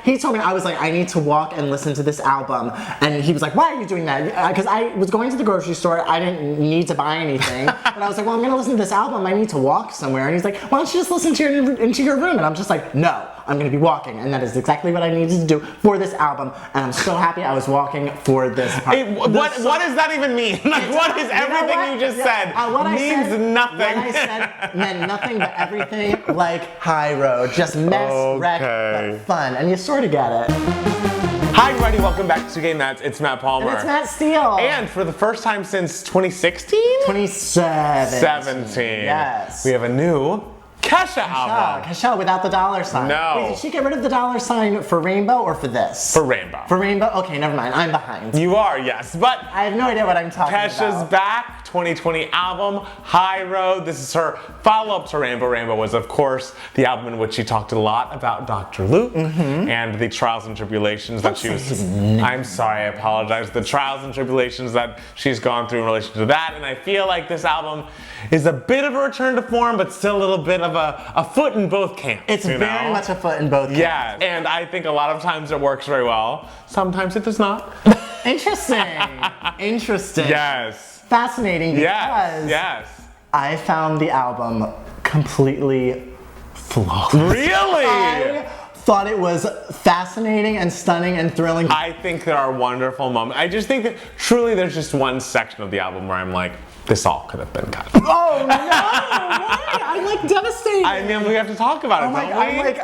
he told me, I was like, I need to walk and listen to this album. And he was like, why are you doing that? Because I was going to the grocery store. I didn't need to buy anything. But I was like, well, I'm going to listen to this album. I need to walk somewhere. And he's like, why don't you just listen to into your room? And I'm just like, no, I'm going to be walking. And that is exactly what I needed to do for this album. And I'm so happy I was walking for this part. What does that even mean? Like, what is everything you just said means nothing. What I said meant nothing but everything like High Road. Just mess, wreck, but fun. And you sort of get it. Hi everybody, welcome back to Game Mats. It's Matt Palmer. And it's Matt Steele. And for the first time since 2016? 2017. Yes. We have a new Kesha album. Kesha without the dollar sign. No. Wait, did she get rid of the dollar sign for Rainbow or for this? For Rainbow. For Rainbow? Okay, never mind. I'm behind. You are, yes. But I have no idea what I'm talking about. Kesha's back, 2020 album, High Road. This is her follow-up to Rainbow. Rainbow was, of course, the album in which she talked a lot about Dr. Luke and the trials and tribulations that she was... I'm sorry, I apologize. The trials and tribulations that she's gone through in relation to that. And I feel like this album is a bit of a return to form, but still a little bit of a foot in both camps. It's very much a foot in both camps. Yeah, and I think a lot of times it works very well. Sometimes it does not. Interesting. Interesting. Yes. Fascinating because I found the album completely flawless. Really? I thought it was fascinating and stunning and thrilling. I think there are wonderful moments. I just think that truly there's just one section of the album where I'm like, this all could have been cut. Oh no! Why? I'm like devastated. I mean, we have to talk about it.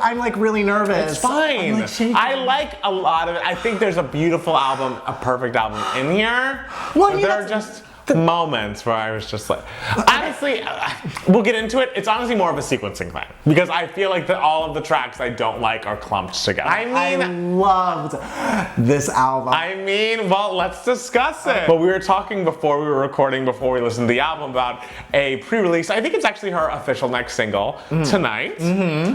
I'm like really nervous. It's fine. I'm like shaking. I like a lot of it. I think there's a beautiful album, a perfect album in here. Well, but there are just moments where I was just like, honestly, we'll get into it. It's honestly more of a sequencing thing because I feel like that all of the tracks I don't like are clumped together. I loved this album. I mean, well, let's discuss it. But we were talking before we were recording, before we listened to the album, about a pre-release. I think it's actually her official next single, Tonight,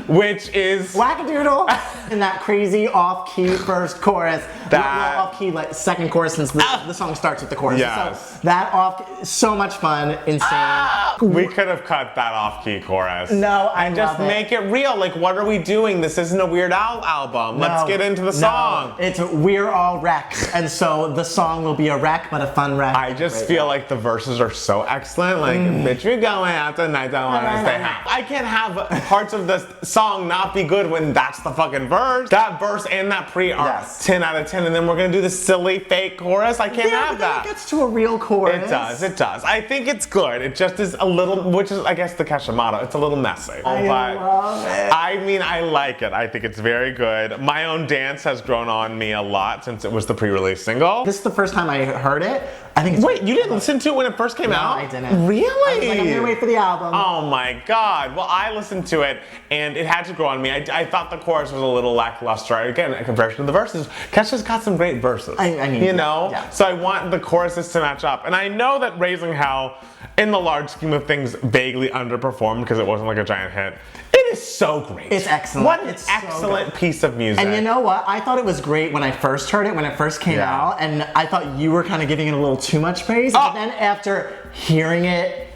which is Wackadoodle. And that crazy off-key first chorus. That off-key like second chorus since the song starts with the chorus. Yes. So that so much fun, insane. We could have cut that off-key chorus. No, and just make it real. Like, what are we doing? This isn't a Weird Al album. Let's get into the song. It's We're All Wrecks, and so the song will be a wreck, but a fun wreck. I just feel like the verses are so excellent. Like, bitch, you're going out tonight, I want to stay home. I can't have parts of the song not be good when that's the fucking verse. That verse and that pre are 10 out of 10, and then we're gonna do the silly fake chorus. I can't have that. It gets to a real chorus. It does. I think it's good. It just is a little, which is, I guess, the Kesha motto. It's a little messy. I love it. I mean, I like it. I think it's very good. My Own Dance has grown on me a lot since it was the pre-release single. This is the first time I heard it. I think Wait, you didn't listen to it when it first came out? No, I didn't. Really? I was like, I'm gonna wait for the album. Oh my God. Well, I listened to it and it had to grow on me. I thought the chorus was a little lackluster. Again, in comparison to the verses, Kesha's got some great verses. I mean, you know? So I want the choruses to match up. And I know that Raising Hell, in the large scheme of things, vaguely underperformed because it wasn't like a giant hit. It is so great. It's excellent. What an excellent piece of music. And you know what? I thought it was great when I first heard it, when it first came out, and I thought you were kind of giving it a little too much praise. But then after hearing it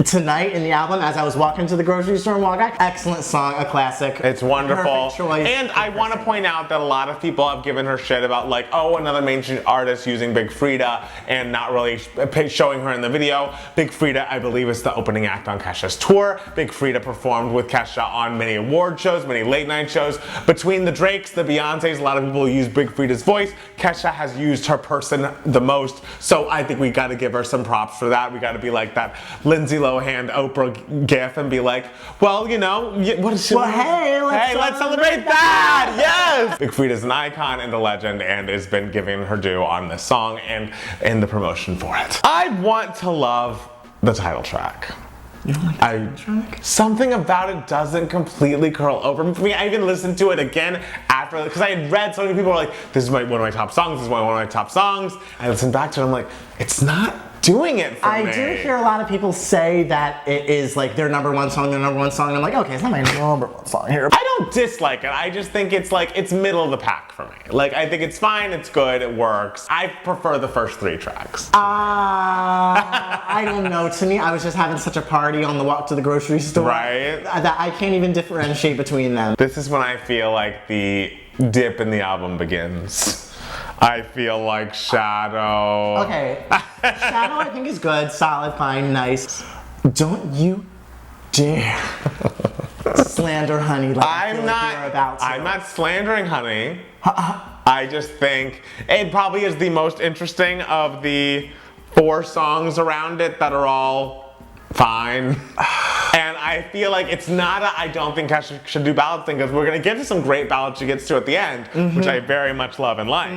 tonight in the album, as I was walking to the grocery store and walking back, excellent song, a classic. It's wonderful. Perfect choice. And I want to point out that a lot of people have given her shit about like, oh, another mainstream artist using Big Frida and not really showing her in the video. Big Frida, I believe, is the opening act on Kesha's tour. Big Frida performed with Kesha on many award shows, many late night shows. Between the Drakes, the Beyoncés, a lot of people use Big Frida's voice. Kesha has used her person the most. So I think we got to give her some props for that. We got to be like that Lindsay Lohan, Oprah gif and be like, well, you know, what is she? Well, hey, let's celebrate that! Yes! Big Frida's an icon and a legend and has been giving her due on this song and in the promotion for it. I want to love the title track. You don't like the title track? Something about it doesn't completely curl over for me. I even listened to it again after, because I had read so many people were like, this is one of my top songs, this is one of my top songs. I listened back to it and I'm like, it's not doing it for me. I do hear a lot of people say that it is like their number one song, and I'm like, okay, it's not my number one song here. I don't dislike it. I just think it's like, it's middle of the pack for me. Like, I think it's fine, it's good, it works. I prefer the first 3 tracks. I don't know. To me, I was just having such a party on the walk to the grocery store. Right? That I can't even differentiate between them. This is when I feel like the dip in the album begins. I feel like Shadow. Okay, Shadow I think is good, solid, fine, nice. Don't you dare slander Honey like I feel like you're about to. I'm not slandering Honey. I just think it probably is the most interesting of the 4 songs around it that are all fine. And I feel like it's not I don't think Kesha should do ballads thing, because we're going to get to some great ballads she gets to at the end, which I very much love and like.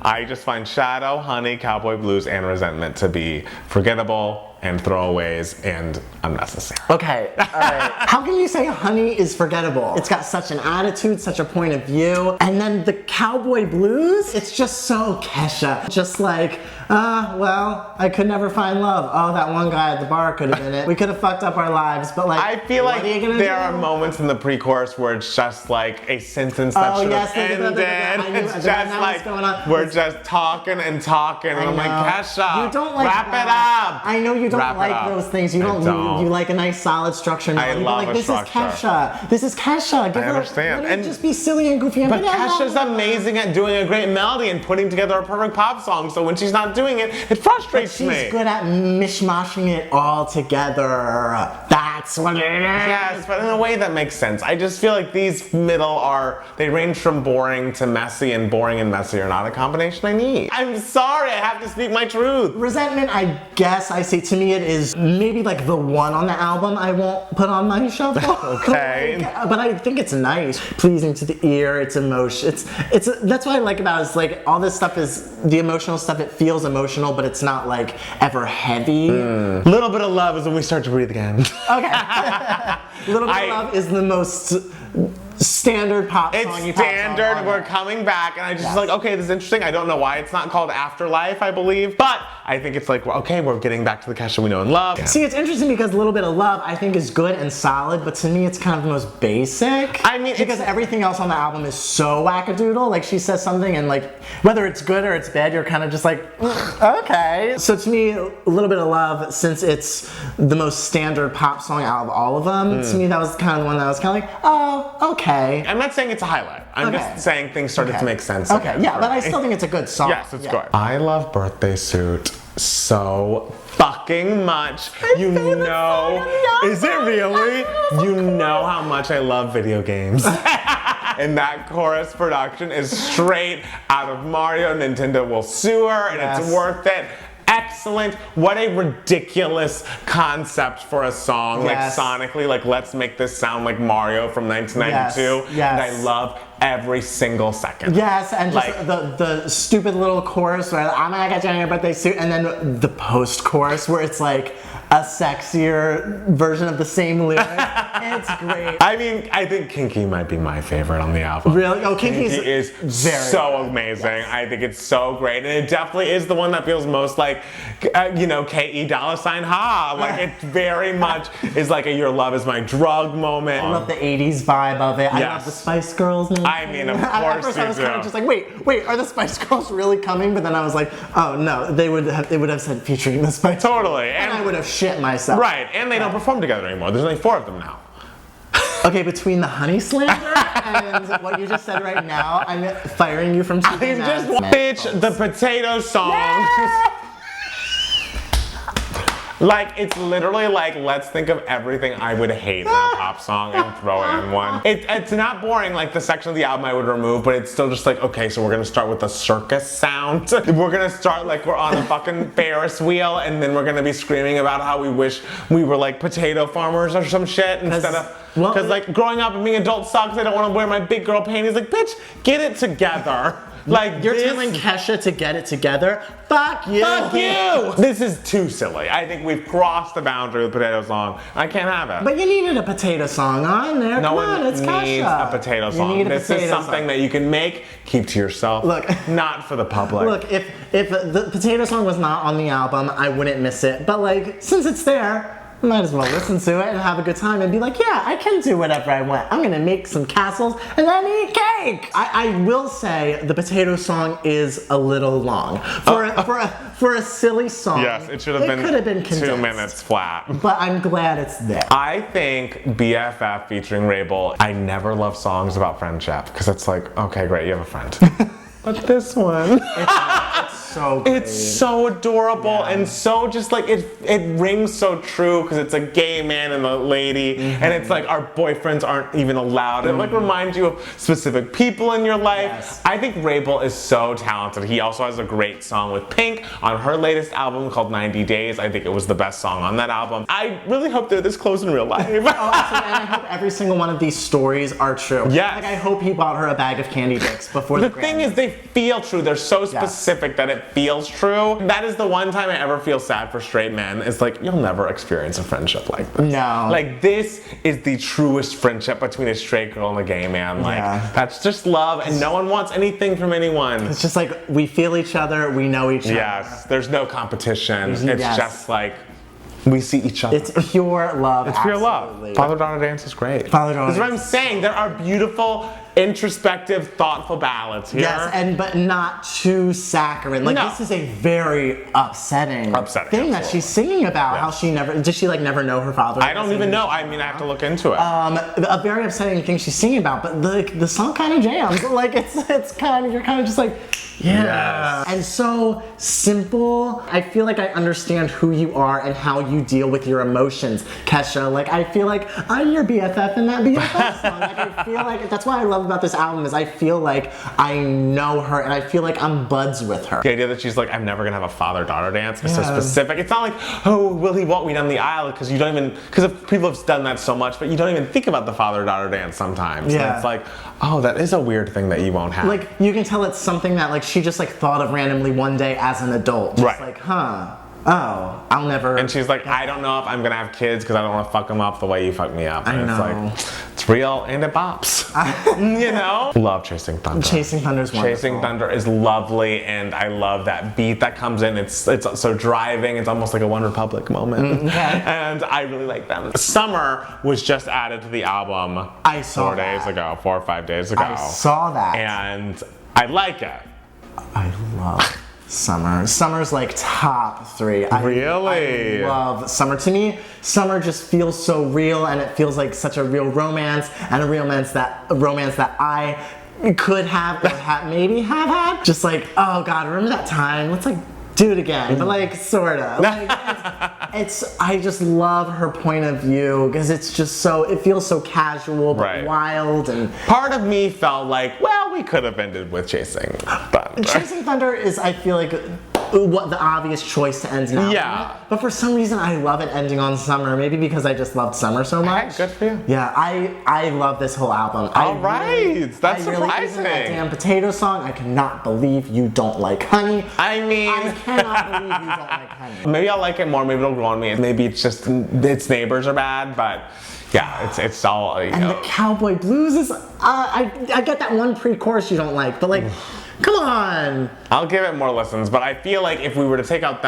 I just find Shadow, Honey, Cowboy Blues, and Resentment to be forgettable and throwaways and unnecessary. Okay, alright. How can you say Honey is forgettable? It's got such an attitude, such a point of view. And then the Cowboy Blues, it's just so Kesha. Just like, well, I could never find love. Oh, that one guy at the bar could have been it. We could have fucked up our lives, but like, I feel like there are moments in the pre-chorus where it's just like a sentence that should have ended. It's just like, we're just talking and talking, and I'm like, Kesha, you don't like wrap it up. I know you don't like those things. You don't. You like a nice solid structure. I love a structure. This is Kesha. This is Kesha. I understand. And just be silly and goofy. But Kesha's amazing at doing a great melody and putting together a perfect pop song. So when she's not doing it, it frustrates me. She's good at mishmashing it all together. That's what it is. Yes, but in a way that makes sense. I just feel like these they range from boring to messy, and boring and messy are not a combination I need. I'm sorry, I have to speak my truth. Resentment, I guess I say, to me it is maybe like the one on the album I won't put on my shuffle. Okay. But I think it's nice, pleasing to the ear, it's emotion. It's that's what I like about it, is like all this stuff is the emotional stuff. It feels emotional, but it's not like ever heavy. Little Bit of Love is when we start to breathe again. Okay. Little Bit of Love is the most standard pop song. It's standard. We're coming back, and I just like, okay, this is interesting. I don't know why it's not called Afterlife, I believe, but I think it's like, okay, we're getting back to the Kesha we know and love. Yeah. See, it's interesting because A Little Bit of Love I think is good and solid, but to me it's kind of the most basic. I mean, because everything else on the album is so wackadoodle. Like, she says something, and like, whether it's good or it's bad, you're kind of just like, okay. So to me, A Little Bit of Love, since it's the most standard pop song out of all of them, to me that was kind of the one that I was kind of like, oh, okay. I'm not saying it's a highlight. I'm just saying things started to make sense. Okay, yeah, but I still think it's a good song. Yes, it's good. I love Birthday Suit so fucking much. You know, is it really? You know how much I love video games. And that chorus production is straight out of Mario. Nintendo will sue her, and it's worth it. Excellent. What a ridiculous concept for a song. Like, sonically, like, let's make this sound like Mario from 1992. And I love every single second. Yes, and just like, the stupid little chorus where I'm gonna get you in your birthday suit, and then the post-chorus where it's like a sexier version of the same lyric. It's great. I mean, I think Kinky might be my favorite on the album. Really? Oh, Kinky is so amazing. I think it's so great, and it definitely is the one that feels most like, you know, K.E. $, ha. Like, it very much is like a Your Love Is My Drug moment. I love the 80s vibe of it. I love the Spice Girls. I mean, of course at first I was kind of just like, wait, are the Spice Girls really coming? But then I was like, oh no, they would have said featuring the Spice Girls. Totally. And I would have shit myself. Right, and they don't perform together anymore. There's only 4 of them now. Okay, between the honey slander and what you just said right now, I'm firing you from TV. Bitch, the potato song. Yeah! Like, it's literally like, let's think of everything I would hate in a pop song and throw it in one. It's not boring like the section of the album I would remove, but it's still just like, okay, so we're gonna start with the circus sound. We're gonna start like we're on a fucking Ferris wheel, and then we're gonna be screaming about how we wish we were like potato farmers or some shit instead of, because like growing up and being adult sucks, I don't wanna wear my big girl panties. Like, bitch, get it together. Like, you're telling Kesha to get it together? Fuck you! Fuck you! This is too silly. I think we've crossed the boundary with Potato Song. I can't have it. But you needed a potato song on there. No Come on, it's one needs Kesha. a potato song. This is something that you can make, keep to yourself. Look, not for the public. Look, if the potato song was not on the album, I wouldn't miss it. But like, since it's there, might as well listen to it and have a good time and be like, yeah, I can do whatever I want. I'm gonna make some castles and then eat cake. I will say the potato song is a little long. For a silly song. Yes, it should have been could have been 2 minutes flat. But I'm glad it's there. I think BFF featuring Rabel, I never love songs about friendship because it's like, okay, great, you have a friend. But this one, It's so great. it's so adorable and so just like it rings so true because it's a gay man and a lady, and it's like our boyfriends aren't even allowed. It like reminds you of specific people in your life. Yes. I think Rabel is so talented. He also has a great song with Pink on her latest album called 90 Days. I think it was the best song on that album. I really hope they're this close in real life. Oh, absolutely. And I hope every single one of these stories are true. Yes. Like I hope he bought her a bag of candy dicks before The thing is, they feel true. They're so specific that it feels true. That is the one time I ever feel sad for straight men. It's like, you'll never experience a friendship like this. No. Like, this is the truest friendship between a straight girl and a gay man. Like, that's just love, and no one wants anything from anyone. It's just like, we feel each other, we know each other. Yes, there's no competition. It's Yes. just like, we see each other. It's pure love. It's pure absolutely. love. Father-daughter dance is great. Father-daughter That's what I'm dance. saying. There are beautiful, introspective, thoughtful ballads here. Yes, but not too saccharine. Like, No. this is a very upsetting thing that she's singing about. How she does she like never know her father? I don't even know. I mean, I have to look into it. A very upsetting thing she's singing about, but the song kind of jams. Like it's kind of, you're kind of just like, yeah. And so simple. I feel like I understand who you are and how you deal with your emotions, Kesha. Like I feel like I'm your BFF in that BFF song. Like I feel like that's what I love about this album is I feel like I know her and I feel like I'm buds with her. The idea that she's like, I'm never gonna have a father-daughter dance is so specific. It's not like, oh, will he walk me down the aisle? Because you don't even, because people have done that so much, but you don't even think about the father-daughter dance sometimes. Yeah. And it's like, oh, that is a weird thing that you won't have. Like you can tell it's something that like she just like thought of randomly one day as an adult. Just Right. like, oh, I'll never. And she's like, I don't know if I'm gonna have kids because I don't want to fuck them up the way you fucked me up. And I know. it's like, it's real and it bops. You know? Love Chasing Thunder. Chasing Thunder's wonderful. Chasing Thunder is lovely, and I love that beat that comes in. It's so driving. It's almost like a One Republic moment. And I really like them. Summer was just added to the album. I saw 4 days ago, 4 or 5 days ago. I saw that. And I like it. I love Summer. Summer's like top 3. Really? I love Summer. To me, Summer just feels so real, and it feels like such a real romance, and a romance that I could have or maybe have had. Just like, oh God, remember that time? Let's like do it again, but like sorta. Like, I just love her point of view because it's just so, it feels so casual but wild, and part of me felt like, well, we could have ended with Chasing Thunder. Chasing Thunder is, I feel like, what the obvious choice to end now. Yeah. But for some reason, I love it ending on Summer. Maybe because I just loved Summer so much. Good for you. Yeah, I love this whole album. All right, that's even surprising. that damn potato song. I cannot believe you don't like honey. I mean, I cannot believe you don't like honey. Maybe I'll like it more. Maybe it'll grow on me. Maybe it's just its neighbors are bad, but yeah, it's all. You And know. the Cowboy Blues is. I get that one pre-chorus you don't like, but like, come on. I'll give it more listens, but I feel like if we were to take out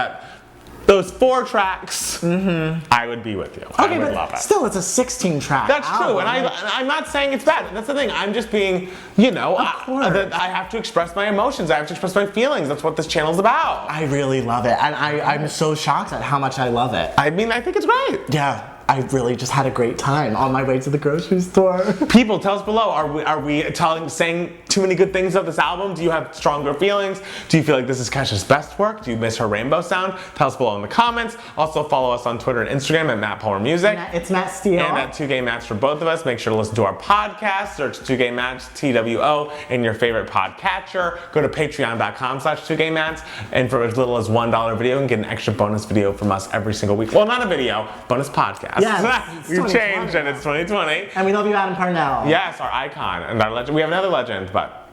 those 4 tracks, I would be with you. Okay, I would but love it. still, it's a 16-track. That's true, album. and I'm not saying it's bad. That's the thing. I'm just being, you know, course. I have to express my emotions. I have to express my feelings. That's what this channel's about. I really love it, and I'm so shocked at how much I love it. I mean, I think it's great. Yeah, I really just had a great time on my way to the grocery store. People, tell us below. Are we saying too many good things of this album? Do you have stronger feelings? Do you feel like this is Kesha's best work? Do you miss her rainbow sound? Tell us below in the comments. Also follow us on Twitter and Instagram at Matt Palmer Music. It's Matt Steele. And at 2 Gay Mats for both of us. Make sure to listen to our podcast. Search 2 Gay Mats, TWO, in your favorite podcatcher. Go to patreon.com/2gaymats. And for as little as $1 video, you can get an extra bonus video from us every single week. Well, not a video, bonus podcast. Yes, We've changed and it's 2020. And we love you, Adam Parnell. Yes, our icon and our legend. We have another legend, but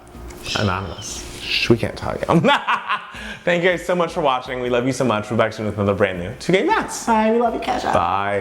anonymous. Shh, we can't tell you. Thank you guys so much for watching. We love you so much. We'll be back soon with another brand new 2 Gay Mats. Bye, we love you, Kesha. Bye.